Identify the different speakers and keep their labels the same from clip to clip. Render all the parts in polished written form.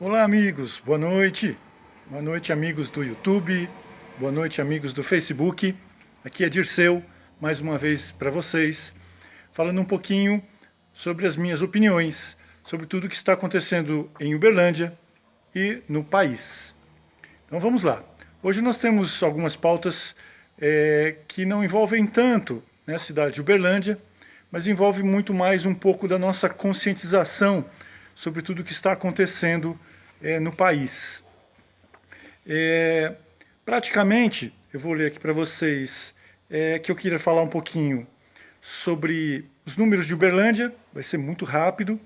Speaker 1: Olá, amigos, boa noite. Boa noite, amigos do YouTube. Boa noite, amigos do Facebook. Aqui é Dirceu, mais uma vez para vocês, falando um pouquinho sobre as minhas opiniões, sobre tudo que está acontecendo em Uberlândia e no país. Então vamos lá. Hoje nós temos algumas pautas que não envolvem tanto, né, a cidade de Uberlândia, mas envolve muito mais um pouco da nossa conscientização sobre tudo que está acontecendo no país. Praticamente, eu vou ler aqui para vocês que eu queria falar um pouquinho sobre os números de Uberlândia, vai ser muito rápido.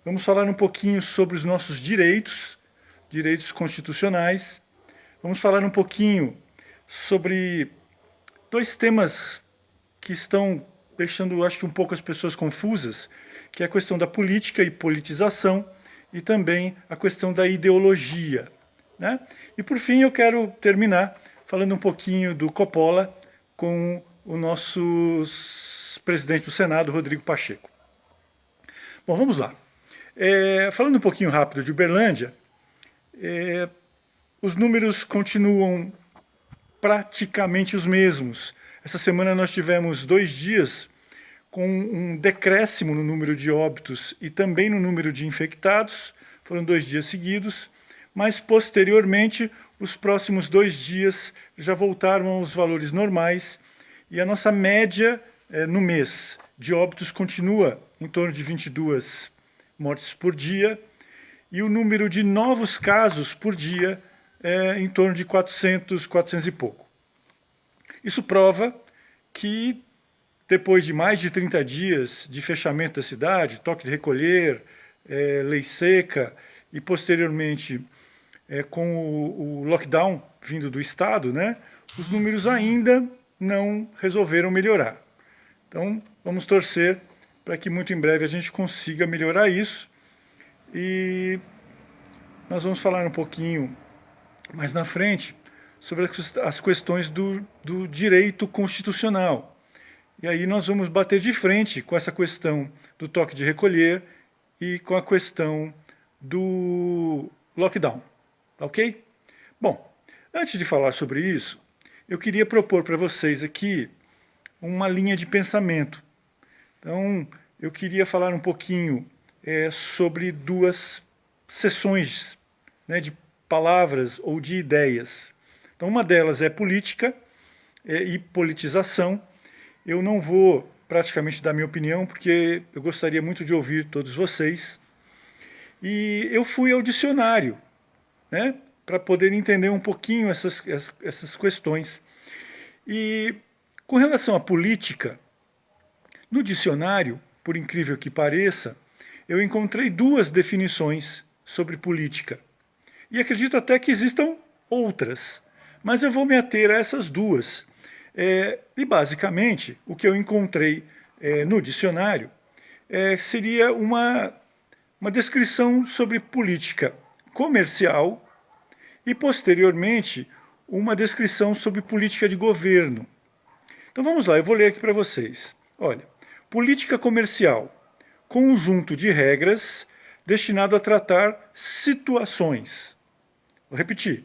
Speaker 1: Vamos falar um pouquinho sobre os nossos direitos, direitos constitucionais. Vamos falar um pouquinho sobre dois temas que estão deixando, acho que, um pouco as pessoas confusas, que é a questão da política e politização e também a questão da ideologia, né? E por fim eu quero terminar falando um pouquinho do Coppola com o nosso presidente do Senado, Rodrigo Pacheco. Bom, vamos lá. Falando um pouquinho rápido de Uberlândia, os números continuam praticamente os mesmos. Essa semana nós tivemos 2 dias com um decréscimo no número de óbitos e também no número de infectados. Foram 2 dias seguidos, mas posteriormente os próximos 2 dias já voltaram aos valores normais e a nossa média no mês de óbitos continua em torno de 22 mortes por dia e o número de novos casos por dia é em torno de 400, 400 e pouco. Isso prova que depois de mais de 30 dias de fechamento da cidade, toque de recolher, lei seca e posteriormente com o lockdown vindo do Estado, né, os números ainda não resolveram melhorar. Então vamos torcer para que muito em breve a gente consiga melhorar isso e nós vamos falar um pouquinho mais na frente sobre as questões do direito constitucional. E aí nós vamos bater de frente com essa questão do toque de recolher e com a questão do lockdown, ok? Bom, antes de falar sobre isso, eu queria propor para vocês aqui uma linha de pensamento. Então, eu queria falar um pouquinho sobre 2 seções, né, de palavras ou de ideias. Então, uma delas é política e politização. Eu não vou praticamente dar minha opinião, porque eu gostaria muito de ouvir todos vocês. E eu fui ao dicionário, né, para poder entender um pouquinho essas questões. E com relação à política, no dicionário, por incrível que pareça, eu encontrei 2 definições sobre política. E acredito até que existam outras, mas eu vou me ater a essas 2. E basicamente, o que eu encontrei no dicionário seria uma descrição sobre política comercial e, posteriormente, uma descrição sobre política de governo. Então vamos lá, eu vou ler aqui para vocês. Olha, política comercial, conjunto de regras destinado a tratar situações. Vou repetir,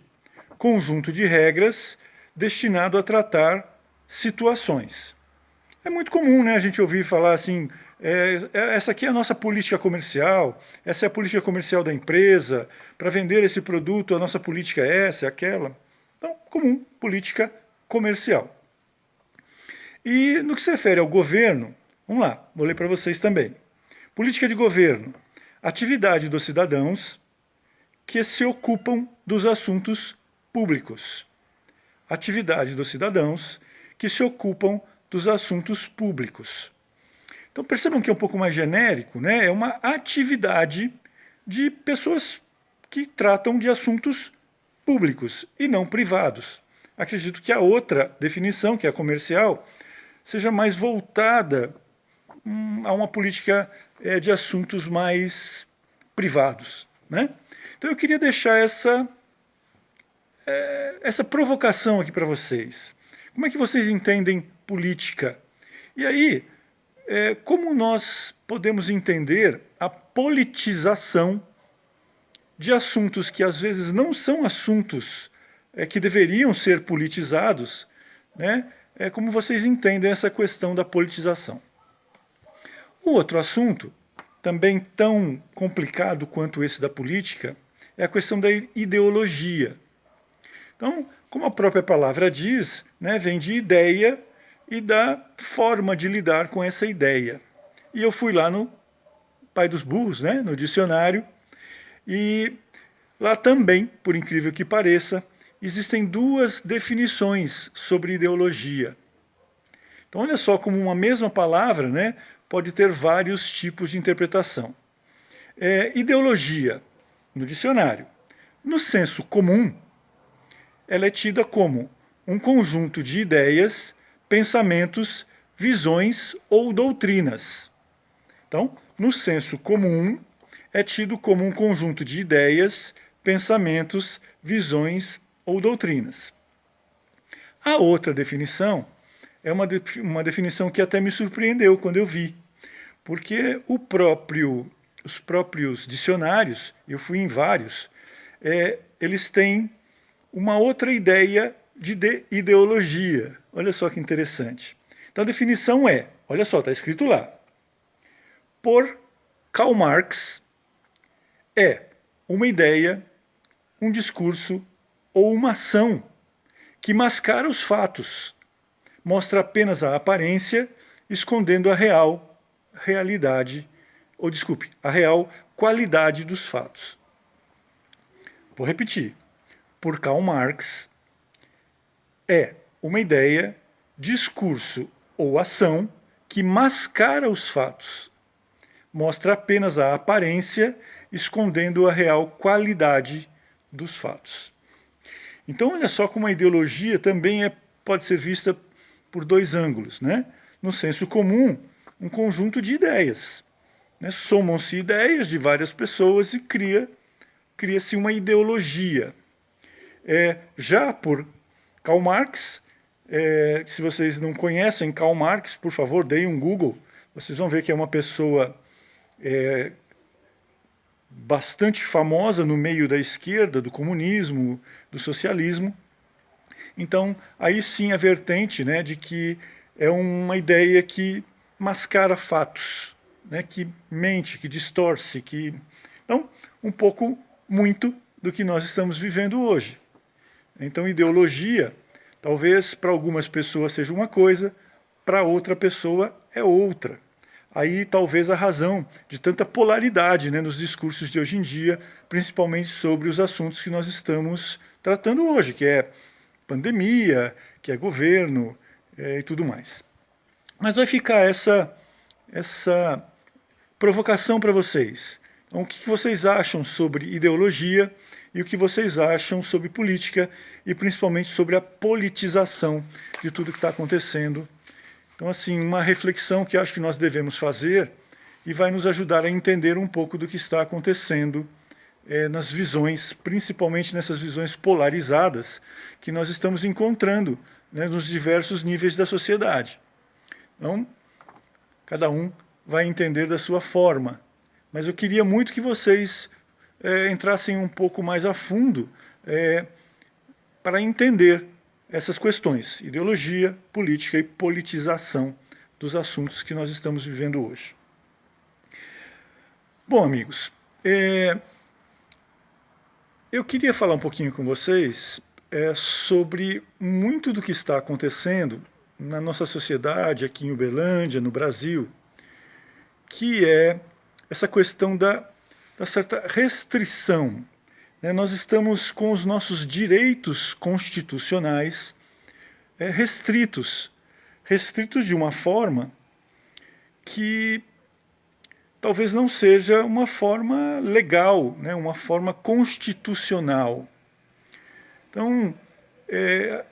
Speaker 1: conjunto de regras destinado a tratar situações. É muito comum, né, a gente ouvir falar assim, essa aqui é a nossa política comercial, essa é a política comercial da empresa, para vender esse produto a nossa política é essa, é aquela. Então, comum, política comercial. E no que se refere ao governo, vamos lá, vou ler para vocês também. Política de governo, atividade dos cidadãos que se ocupam dos assuntos públicos. Atividade dos cidadãos que se ocupam dos assuntos públicos. Então percebam que é um pouco mais genérico, né? É uma atividade de pessoas que tratam de assuntos públicos e não privados. Acredito que a outra definição, que é a comercial, seja mais voltada a uma política de assuntos mais privados, né? Então eu queria deixar essa provocação aqui para vocês. Como é que vocês entendem política? E aí, como nós podemos entender a politização de assuntos que às vezes não são assuntos que deveriam ser politizados, né? É como vocês entendem essa questão da politização. O outro assunto, também tão complicado quanto esse da política, é a questão da ideologia. Então, como a própria palavra diz, né, vem de ideia e da forma de lidar com essa ideia. E eu fui lá no Pai dos Burros, né, no dicionário, e lá também, por incrível que pareça, existem duas definições sobre ideologia. Então, olha só como uma mesma palavra, né, pode ter vários tipos de interpretação. Ideologia, no dicionário, no senso comum, ela é tida como um conjunto de ideias, pensamentos, visões ou doutrinas. Então, no senso comum, é tido como um conjunto de ideias, pensamentos, visões ou doutrinas. A outra definição é uma definição que até me surpreendeu quando eu vi, porque os próprios dicionários, eu fui em vários, eles têm uma outra ideia de ideologia. Olha só que interessante. Então a definição olha só, está escrito lá, por Karl Marx, é uma ideia, um discurso ou uma ação que mascara os fatos, mostra apenas a aparência, escondendo a real qualidade dos fatos. Vou repetir. Por Karl Marx, é uma ideia, discurso ou ação que mascara os fatos, mostra apenas a aparência, escondendo a real qualidade dos fatos. Então, olha só como a ideologia também pode ser vista por dois ângulos, né? No senso comum, um conjunto de ideias, né? Somam-se ideias de várias pessoas e cria-se uma ideologia. Já por Karl Marx, se vocês não conhecem Karl Marx, por favor, deem um Google, vocês vão ver que é uma pessoa bastante famosa no meio da esquerda, do comunismo, do socialismo. Então, aí sim a vertente, né, de que é uma ideia que mascara fatos, né, que mente, que distorce, Então, um pouco, muito do que nós estamos vivendo hoje. Então, ideologia, talvez para algumas pessoas seja uma coisa, para outra pessoa é outra. Aí talvez a razão de tanta polaridade, né, nos discursos de hoje em dia, principalmente sobre os assuntos que nós estamos tratando hoje, que é pandemia, que é governo e tudo mais. Mas vai ficar essa provocação para vocês. Então, o que vocês acham sobre ideologia e o que vocês acham sobre política e principalmente sobre a politização de tudo que está acontecendo. Então, assim, uma reflexão que acho que nós devemos fazer e vai nos ajudar a entender um pouco do que está acontecendo nas visões, principalmente nessas visões polarizadas que nós estamos encontrando, né, nos diversos níveis da sociedade. Então, cada um vai entender da sua forma. Mas eu queria muito que vocês entrassem um pouco mais a fundo para entender essas questões, ideologia, política e politização dos assuntos que nós estamos vivendo hoje. Bom, amigos, eu queria falar um pouquinho com vocês sobre muito do que está acontecendo na nossa sociedade, aqui em Uberlândia, no Brasil, que é essa questão da certa restrição. Nós estamos com os nossos direitos constitucionais restritos de uma forma que talvez não seja uma forma legal, né, uma forma constitucional. Então, é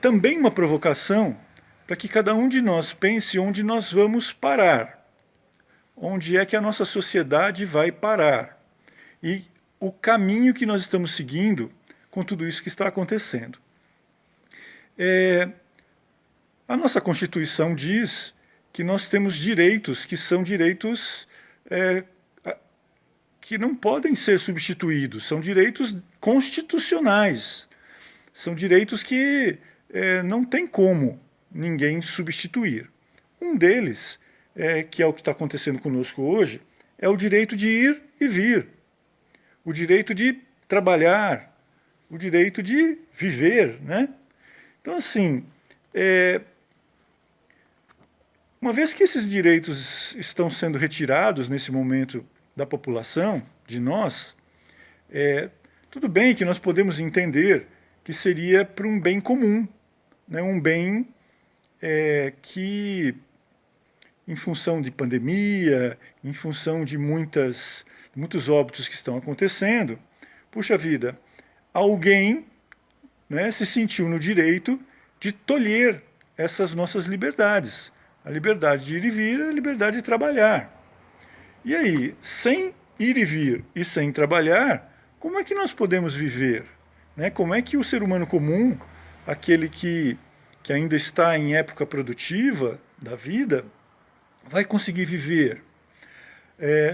Speaker 1: também uma provocação para que cada um de nós pense onde nós vamos parar, onde é que a nossa sociedade vai parar e o caminho que nós estamos seguindo com tudo isso que está acontecendo. A nossa Constituição diz que nós temos direitos que são direitos que não podem ser substituídos, são direitos constitucionais, são direitos que não tem como ninguém substituir. Um deles, que é o que está acontecendo conosco hoje, é o direito de ir e vir, o direito de trabalhar, o direito de viver, né? Então, assim, uma vez que esses direitos estão sendo retirados nesse momento da população, de nós, tudo bem que nós podemos entender que seria para um bem comum, né? Um bem que, em função de pandemia, em função de muitos óbitos que estão acontecendo, puxa vida, alguém, né, se sentiu no direito de tolher essas nossas liberdades. A liberdade de ir e vir, a liberdade de trabalhar. E aí, sem ir e vir e sem trabalhar, como é que nós podemos viver? Né? Como é que o ser humano comum, aquele que ainda está em época produtiva da vida, vai conseguir viver?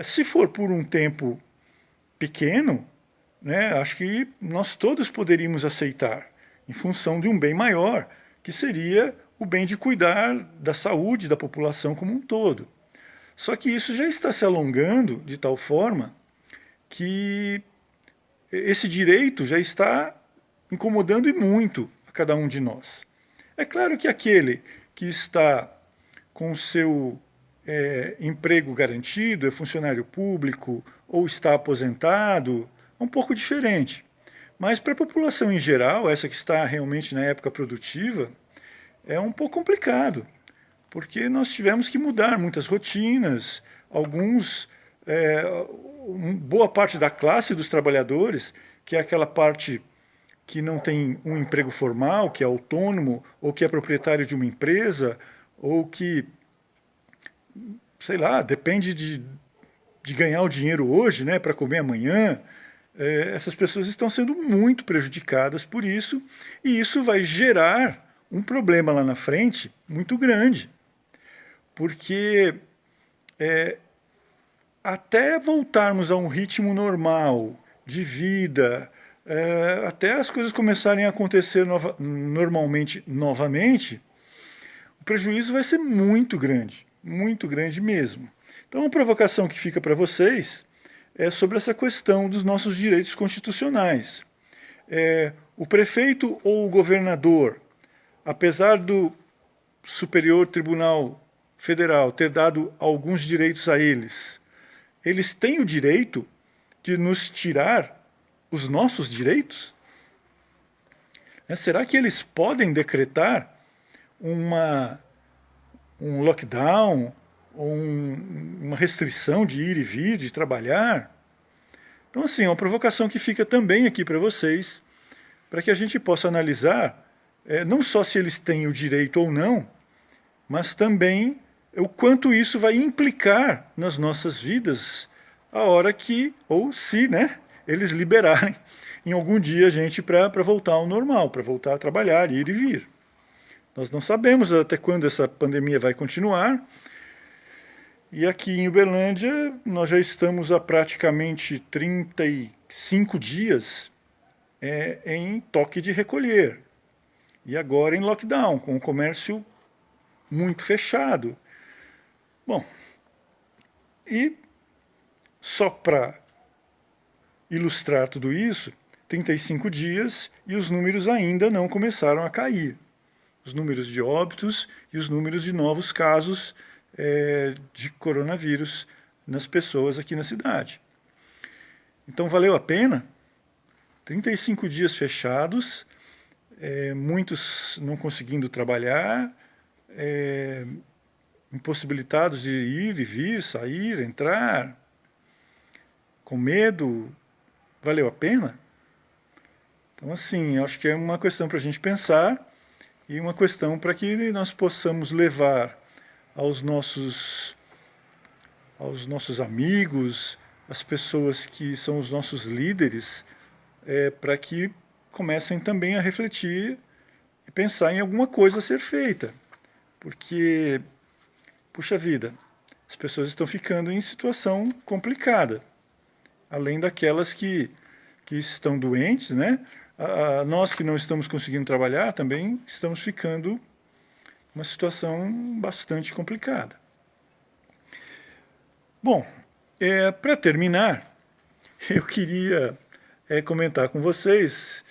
Speaker 1: Se for por um tempo pequeno, né, acho que nós todos poderíamos aceitar, em função de um bem maior, que seria o bem de cuidar da saúde da população como um todo. Só que isso já está se alongando de tal forma que esse direito já está incomodando e muito a cada um de nós. É claro que aquele que está com o seu emprego garantido, é funcionário público ou está aposentado, é um pouco diferente. Mas para a população em geral, essa que está realmente na época produtiva, é um pouco complicado, porque nós tivemos que mudar muitas rotinas, boa parte da classe dos trabalhadores, que é aquela parte que não tem um emprego formal, que é autônomo, ou que é proprietário de uma empresa, ou que, sei lá, depende de ganhar o dinheiro hoje, né, para comer amanhã. Essas pessoas estão sendo muito prejudicadas por isso, e isso vai gerar um problema lá na frente muito grande, porque até voltarmos a um ritmo normal de vida, até as coisas começarem a acontecer normalmente novamente, o prejuízo vai ser muito grande mesmo. Então a provocação que fica para vocês é sobre essa questão dos nossos direitos constitucionais. O prefeito ou o governador, apesar do Superior Tribunal Federal ter dado alguns direitos a eles, eles têm o direito de nos tirar os nossos direitos? Será que eles podem decretar um lockdown, uma restrição de ir e vir, de trabalhar? Então, assim, é uma provocação que fica também aqui para vocês, para que a gente possa analisar não só se eles têm o direito ou não, mas também o quanto isso vai implicar nas nossas vidas a hora que, ou se, né, eles liberarem em algum dia a gente para voltar ao normal, para voltar a trabalhar, ir e vir. Nós não sabemos até quando essa pandemia vai continuar, e aqui em Uberlândia nós já estamos há praticamente 35 dias em toque de recolher. E agora em lockdown, com o comércio muito fechado. Bom, e só para ilustrar tudo isso, 35 dias e os números ainda não começaram a cair. Os números de óbitos e os números de novos casos de coronavírus nas pessoas aqui na cidade. Então valeu a pena? 35 dias fechados, muitos não conseguindo trabalhar, impossibilitados de ir e vir, sair, entrar, com medo. Valeu a pena? Então, assim, acho que é uma questão para a gente pensar e uma questão para que nós possamos levar aos nossos amigos, as pessoas que são os nossos líderes, para que comecem também a refletir e pensar em alguma coisa a ser feita. Porque, puxa vida, as pessoas estão ficando em situação complicada. além daquelas que estão doentes, né? Nós que não estamos conseguindo trabalhar também estamos ficando uma situação bastante complicada. Bom, para terminar, eu queria comentar com vocês,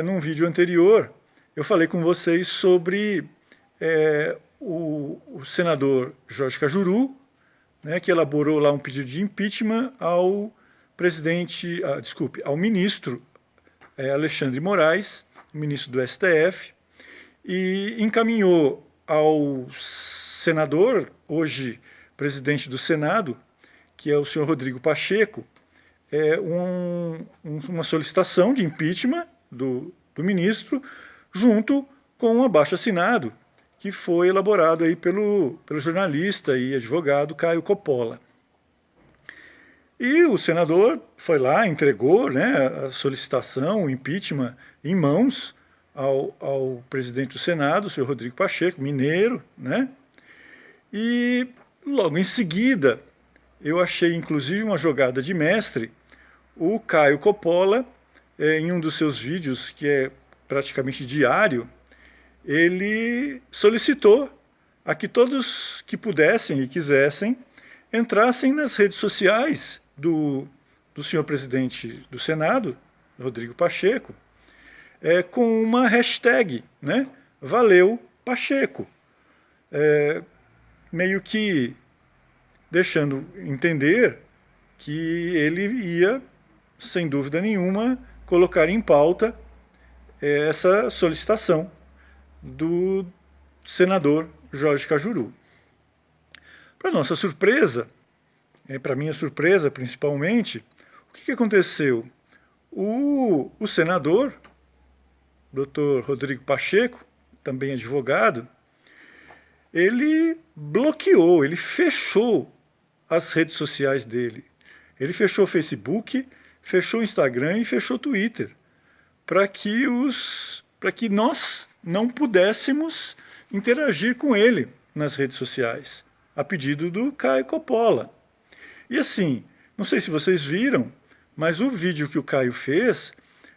Speaker 1: num vídeo anterior, eu falei com vocês sobre o senador Jorge Cajuru, né, que elaborou lá um pedido de impeachment ao ao ministro Alexandre Moraes, ministro do STF, e encaminhou ao senador, hoje presidente do Senado, que é o senhor Rodrigo Pacheco, uma solicitação de impeachment do ministro, junto com um abaixo-assinado que foi elaborado aí pelo jornalista e advogado Caio Coppola. E o senador foi lá, entregou, né, a solicitação, o impeachment, em mãos ao presidente do Senado, o senhor Rodrigo Pacheco, mineiro, né? E logo em seguida, eu achei inclusive uma jogada de mestre, o Caio Coppola, em um dos seus vídeos, que é praticamente diário, ele solicitou a que todos que pudessem e quisessem entrassem nas redes sociais do senhor presidente do Senado, Rodrigo Pacheco, com uma hashtag, né? Valeu Pacheco. Meio que deixando entender que ele ia, sem dúvida nenhuma, colocar em pauta essa solicitação do senador Jorge Cajuru. Para nossa surpresa, para minha surpresa principalmente, o que aconteceu? O senador, Dr. Rodrigo Pacheco, também advogado, ele bloqueou, ele fechou as redes sociais dele. Ele fechou o Facebook, fechou o Instagram e fechou o Twitter, para que nós não pudéssemos interagir com ele nas redes sociais, a pedido do Caio Coppola. E assim, não sei se vocês viram, mas o vídeo que o Caio fez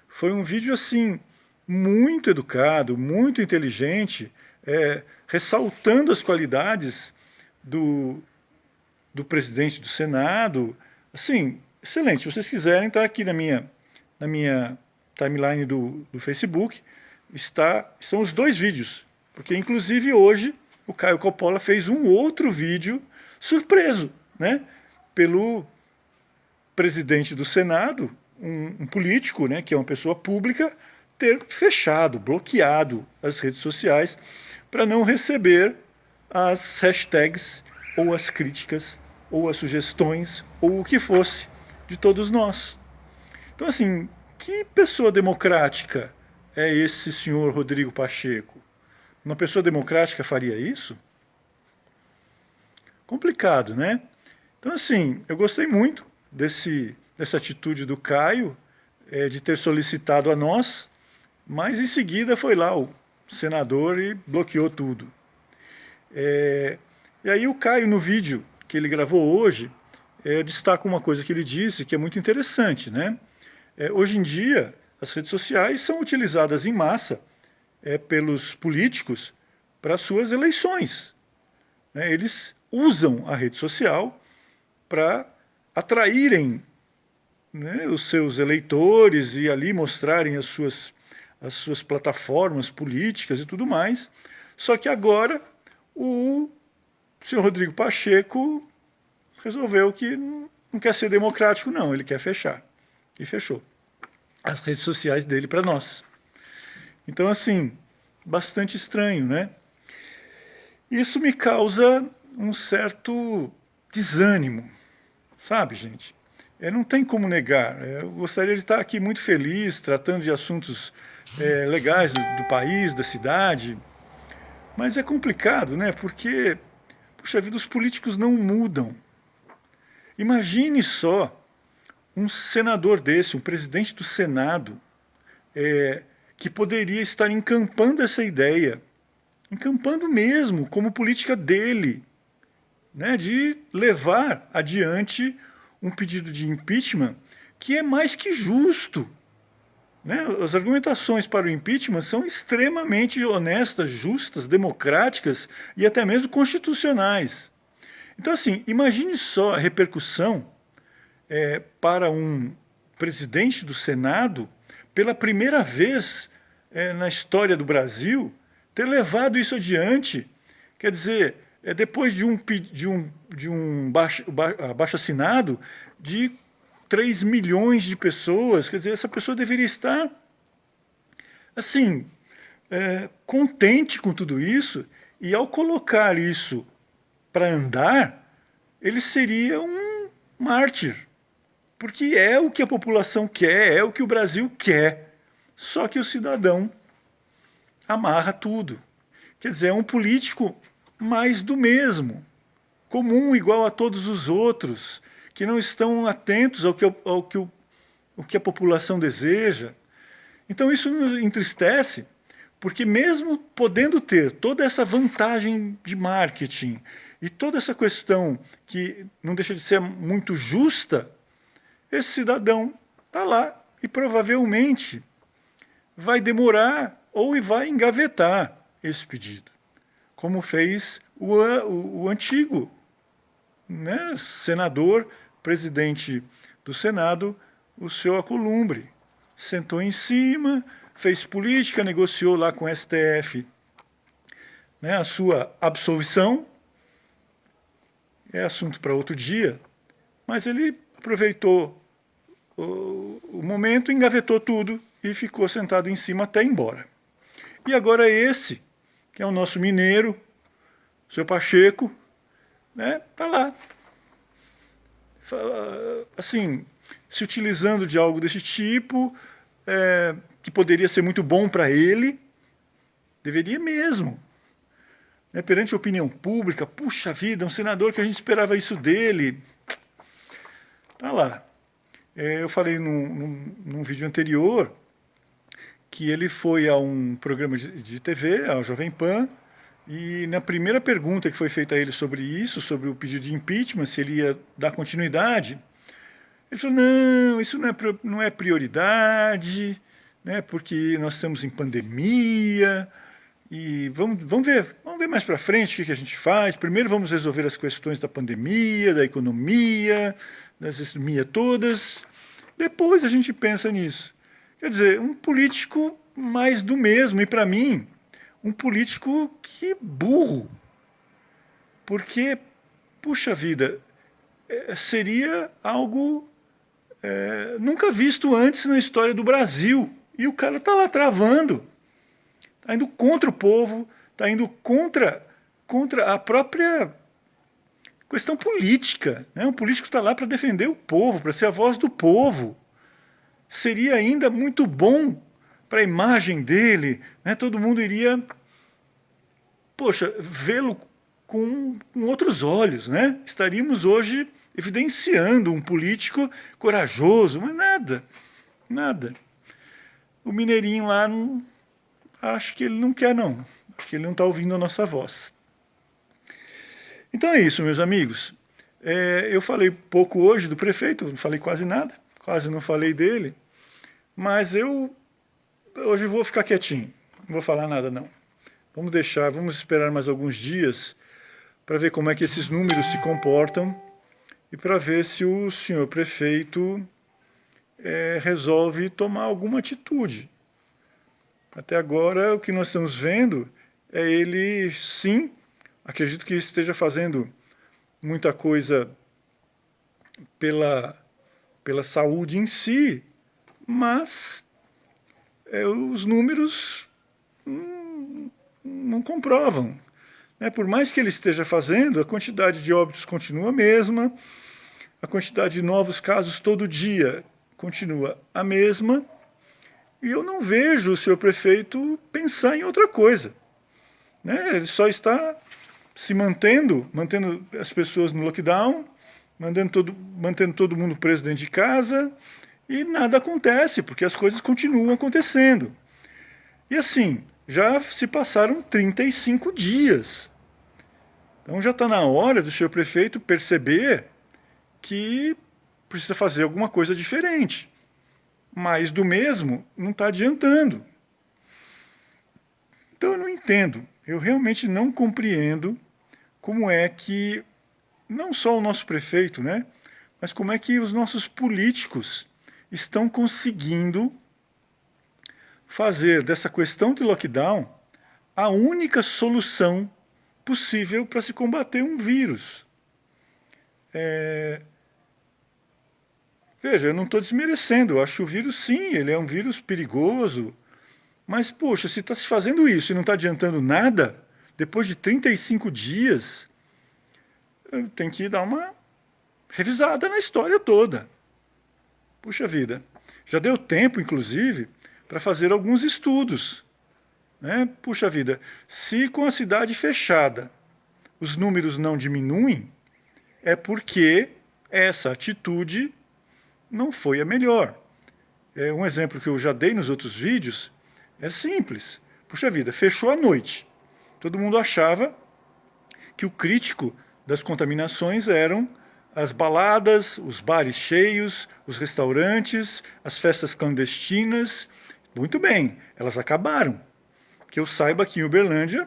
Speaker 1: foi um vídeo assim, muito educado, muito inteligente, ressaltando as qualidades do presidente do Senado. Assim, excelente. Se vocês quiserem, está aqui na minha timeline do Facebook, são os dois vídeos, porque inclusive hoje o Caio Coppola fez um outro vídeo surpreso, né, pelo presidente do Senado, um político, né, que é uma pessoa pública, ter fechado, bloqueado as redes sociais para não receber as hashtags ou as críticas ou as sugestões ou o que fosse de todos nós. Então assim, que pessoa democrática é esse senhor Rodrigo Pacheco? Uma pessoa democrática faria isso? Complicado, né? Então assim, eu gostei muito dessa atitude do Caio, de ter solicitado a nós, mas em seguida foi lá o senador e bloqueou tudo. E aí o Caio, no vídeo que ele gravou hoje, destaca uma coisa que ele disse que é muito interessante, né? Hoje em dia, as redes sociais são utilizadas em massa pelos políticos para suas eleições, né? Eles usam a rede social para atraírem, né, os seus eleitores e ali mostrarem as suas plataformas políticas e tudo mais. Só que agora o senhor Rodrigo Pacheco resolveu que não quer ser democrático, não, ele quer fechar. E fechou as redes sociais dele para nós. Então, assim, bastante estranho, né? Isso me causa um certo desânimo, sabe, gente? Não tem como negar. Eu gostaria de estar aqui muito feliz, tratando de assuntos legais do país, da cidade, mas é complicado, né? Porque, puxa vida, os políticos não mudam. Imagine só um senador desse, um presidente do Senado, que poderia estar encampando essa ideia, encampando mesmo como política dele, né, de levar adiante um pedido de impeachment que é mais que justo. Né? As argumentações para o impeachment são extremamente honestas, justas, democráticas e até mesmo constitucionais. Então, assim, imagine só a repercussão para um presidente do Senado, pela primeira vez na história do Brasil, ter levado isso adiante. Quer dizer, depois de um abaixo-assinado de 3 milhões de pessoas, quer dizer, essa pessoa deveria estar, assim, contente com tudo isso, e ao colocar isso para andar, ele seria um mártir, porque é o que a população quer, é o que o Brasil quer, só que o cidadão amarra tudo. Quer dizer, é um político mais do mesmo, comum igual a todos os outros, que não estão atentos ao que a população deseja. Então isso nos entristece, porque mesmo podendo ter toda essa vantagem de marketing e toda essa questão que não deixa de ser muito justa, esse cidadão está lá e provavelmente vai demorar ou vai engavetar esse pedido, como fez o antigo, né, senador, presidente do Senado, o seu Alcolumbre. Sentou em cima, fez política, negociou lá com o STF, né, a sua absolvição. É assunto para outro dia, mas ele aproveitou o momento, engavetou tudo e ficou sentado em cima até ir embora. E agora esse, que é o nosso mineiro, o seu Pacheco, né, tá lá, assim, se utilizando de algo desse tipo, que poderia ser muito bom para ele, deveria mesmo. Né, perante a opinião pública, puxa vida, um senador que a gente esperava isso dele. Tá lá. Eu falei num vídeo anterior que ele foi a um programa de TV, a Jovem Pan, e na primeira pergunta que foi feita a ele sobre isso, sobre o pedido de impeachment, se ele ia dar continuidade, ele falou, não, isso não é prioridade, né, porque nós estamos em pandemia, e vamos ver mais para frente o que a gente faz. Primeiro vamos resolver as questões da pandemia, da economia, das economias todas, depois a gente pensa nisso. Quer dizer, um político mais do mesmo, e para mim, um político que burro. Porque, puxa vida, seria algo nunca visto antes na história do Brasil. E o cara está lá travando. Está indo contra o povo, está indo contra a própria questão política. Né? Um político está lá para defender o povo, para ser a voz do povo. Seria ainda muito bom para a imagem dele, né? Todo mundo iria, poxa, vê-lo com outros olhos, né? Estaríamos hoje evidenciando um político corajoso, mas nada. O mineirinho lá, acho que ele não quer não, acho que ele não está ouvindo a nossa voz. Então é isso, meus amigos. Eu falei pouco hoje do prefeito, não falei quase nada, quase não falei dele, mas hoje vou ficar quietinho, não vou falar nada não. Vamos esperar mais alguns dias para ver como é que esses números se comportam e para ver se o senhor prefeito resolve tomar alguma atitude. Até agora, o que nós estamos vendo é ele, sim, acredito que esteja fazendo muita coisa pela saúde em si, mas os números não comprovam. Né? Por mais que ele esteja fazendo, a quantidade de óbitos continua a mesma, a quantidade de novos casos todo dia continua a mesma, e eu não vejo o senhor prefeito pensar em outra coisa. Né? Ele só está se mantendo as pessoas no lockdown, mantendo todo mundo preso dentro de casa, e nada acontece, porque as coisas continuam acontecendo. E assim, já se passaram 35 dias. Então já está na hora do senhor prefeito perceber que precisa fazer alguma coisa diferente. Mas do mesmo não está adiantando. Então eu não entendo, eu realmente não compreendo como é que, não só o nosso prefeito, né, mas como é que os nossos políticos estão conseguindo fazer dessa questão de lockdown a única solução possível para se combater um vírus. Veja, eu não estou desmerecendo, eu acho que o vírus sim, ele é um vírus perigoso, mas poxa, se está se fazendo isso e não está adiantando nada, depois de 35 dias, tem que dar uma revisada na história toda. Puxa vida, já deu tempo, inclusive, para fazer alguns estudos. Né? Puxa vida, se com a cidade fechada os números não diminuem, é porque essa atitude não foi a melhor. Um exemplo que eu já dei nos outros vídeos é simples. Puxa vida, fechou a noite. Todo mundo achava que o crítico das contaminações eram as baladas, os bares cheios, os restaurantes, as festas clandestinas. Muito bem, elas acabaram. Que eu saiba que em Uberlândia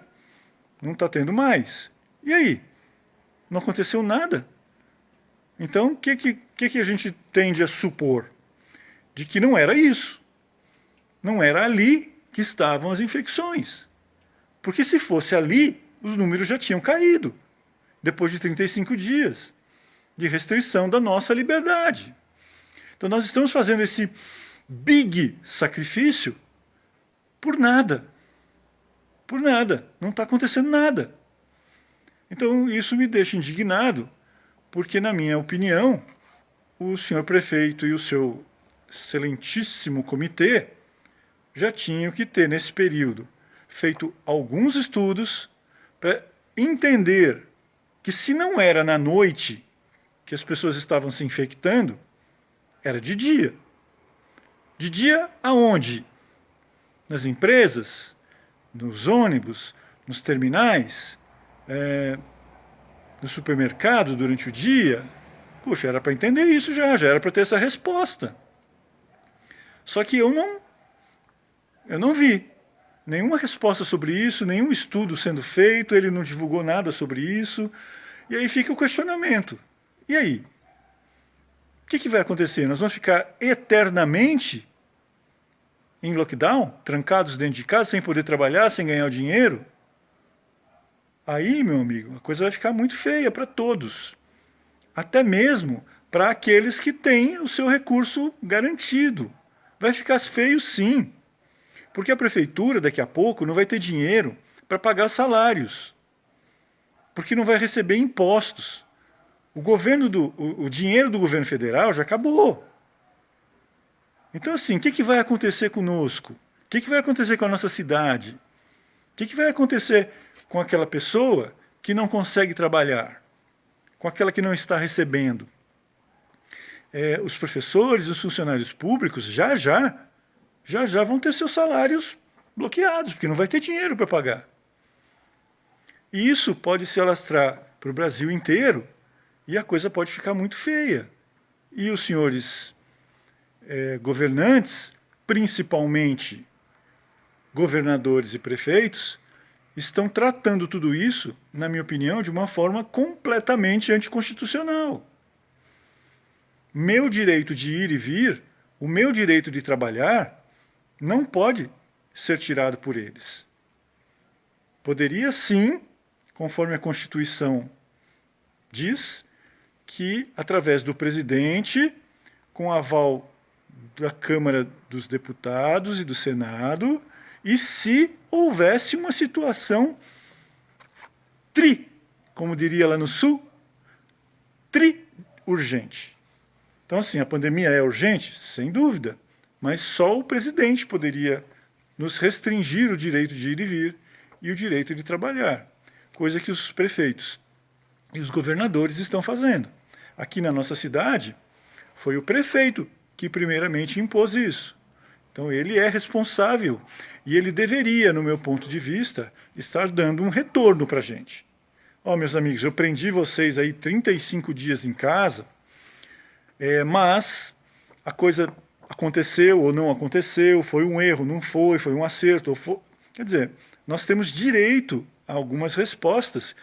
Speaker 1: não está tendo mais. E aí? Não aconteceu nada. Então, o que a gente tende a supor? De que não era isso. Não era ali que estavam as infecções. Porque se fosse ali, os números já tinham caído. Depois de 35 dias de restrição da nossa liberdade. Então nós estamos fazendo esse big sacrifício por nada. Por nada. Não está acontecendo nada. Então isso me deixa indignado, porque na minha opinião, o senhor prefeito e o seu excelentíssimo comitê já tinham que ter, nesse período, feito alguns estudos para entender que se não era na noite que as pessoas estavam se infectando, era de dia. De dia aonde? Nas empresas, nos ônibus, nos terminais, no supermercado durante o dia. Puxa, era para entender isso já era para ter essa resposta. Só que eu não vi nenhuma resposta sobre isso, nenhum estudo sendo feito, ele não divulgou nada sobre isso. E aí fica o questionamento. E aí? O que vai acontecer? Nós vamos ficar eternamente em lockdown, trancados dentro de casa, sem poder trabalhar, sem ganhar o dinheiro? Aí, meu amigo, a coisa vai ficar muito feia para todos. Até mesmo para aqueles que têm o seu recurso garantido. Vai ficar feio sim. Porque a prefeitura, daqui a pouco, não vai ter dinheiro para pagar salários. Porque não vai receber impostos. O dinheiro do governo federal já acabou. Então, assim, o que vai acontecer conosco? O que vai acontecer com a nossa cidade? O que vai acontecer com aquela pessoa que não consegue trabalhar? Com aquela que não está recebendo? Os professores, os funcionários públicos, já vão ter seus salários bloqueados, porque não vai ter dinheiro para pagar. E isso pode se alastrar para o Brasil inteiro e a coisa pode ficar muito feia. E os senhores governantes, principalmente governadores e prefeitos, estão tratando tudo isso, na minha opinião, de uma forma completamente anticonstitucional. Meu direito de ir e vir, o meu direito de trabalhar, não pode ser tirado por eles. Poderia sim, conforme a Constituição diz, que através do presidente, com aval da Câmara dos Deputados e do Senado, e se houvesse uma situação como diria lá no Sul, urgente. Então, assim, a pandemia é urgente? Sem dúvida, mas só o presidente poderia nos restringir o direito de ir e vir e o direito de trabalhar, coisa que os prefeitos e os governadores estão fazendo. Aqui na nossa cidade, foi o prefeito que primeiramente impôs isso. Então ele é responsável e ele deveria, no meu ponto de vista, estar dando um retorno para a gente. Meus amigos, eu prendi vocês aí 35 dias em casa, Mas a coisa aconteceu ou não aconteceu, foi um erro, não foi, foi um acerto. Quer dizer, nós temos direito a algumas respostas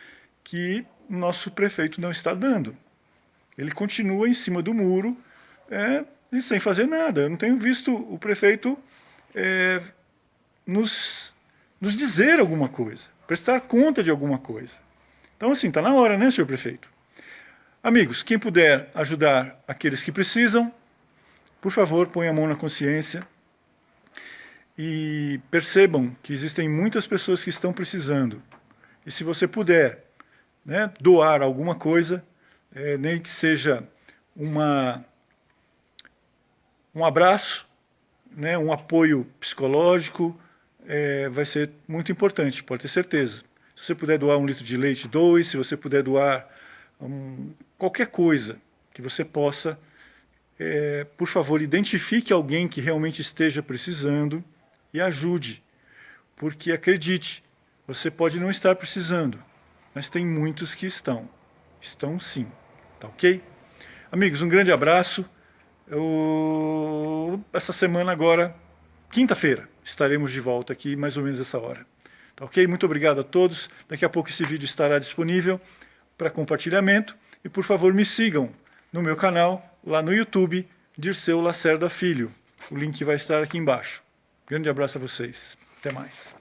Speaker 1: que o nosso prefeito não está dando. Ele continua em cima do muro e sem fazer nada. Eu não tenho visto o prefeito nos dizer alguma coisa, prestar conta de alguma coisa. Então, assim, está na hora, né, senhor prefeito? Amigos, quem puder ajudar aqueles que precisam, por favor, ponha a mão na consciência e percebam que existem muitas pessoas que estão precisando. E se você puder, né, doar alguma coisa, nem que seja um abraço, né, um apoio psicológico, vai ser muito importante, pode ter certeza. Se você puder doar 1 litro de leite, doe. Se você puder doar qualquer coisa que você possa, por favor, identifique alguém que realmente esteja precisando e ajude. Porque, acredite, você pode não estar precisando, mas tem muitos que estão. Estão sim, tá ok? Amigos, um grande abraço. Essa semana agora, quinta-feira, estaremos de volta aqui, mais ou menos essa hora. Tá ok? Muito obrigado a todos. Daqui a pouco esse vídeo estará disponível para compartilhamento. E por favor me sigam no meu canal, lá no YouTube, Dirceu Lacerda Filho. O link vai estar aqui embaixo. Grande abraço a vocês. Até mais.